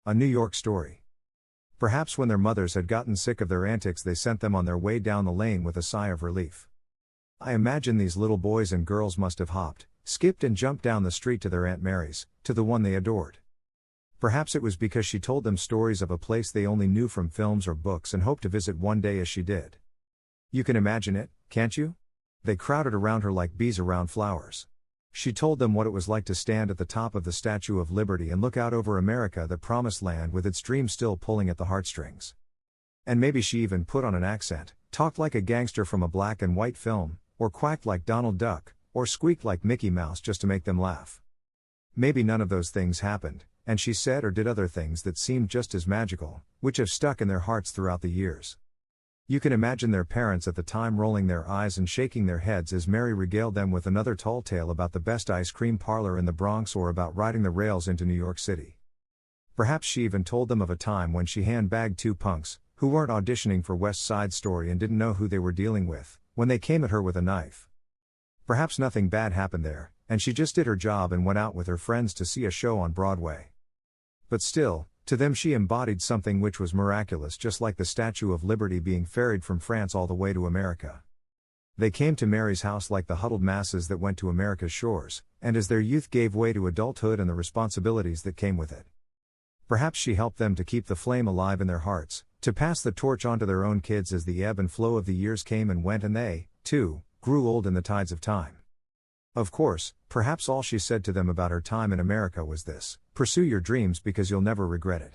A New York story. Perhaps when their mothers had gotten sick of their antics, they sent them on their way down the lane with a sigh of relief. I imagine these little boys and girls must have hopped, skipped and jumped down the street to their Aunt Mary's, to the one they adored. Perhaps it was because she told them stories of a place they only knew from films or books and hoped to visit one day as she did. You can imagine it, can't you? They crowded around her like bees around flowers. She told them what it was like to stand at the top of the Statue of Liberty and look out over America, the promised land with its dreams still pulling at the heartstrings. And maybe she even put on an accent, talked like a gangster from a black and white film, or quacked like Donald Duck, or squeaked like Mickey Mouse just to make them laugh. Maybe none of those things happened, and she said or did other things that seemed just as magical, which have stuck in their hearts throughout the years. You can imagine their parents at the time rolling their eyes and shaking their heads as Mary regaled them with another tall tale about the best ice cream parlor in the Bronx or about riding the rails into New York City. Perhaps she even told them of a time when she handbagged two punks, who weren't auditioning for West Side Story and didn't know who they were dealing with, when they came at her with a knife. Perhaps nothing bad happened there, and she just did her job and went out with her friends to see a show on Broadway. But still, to them she embodied something which was miraculous, just like the Statue of Liberty being ferried from France all the way to America. They came to Mary's house like the huddled masses that went to America's shores, and as their youth gave way to adulthood and the responsibilities that came with it. Perhaps she helped them to keep the flame alive in their hearts, to pass the torch on to their own kids as the ebb and flow of the years came and went and they, too, grew old in the tides of time. Of course, perhaps all she said to them about her time in America was this: pursue your dreams because you'll never regret it.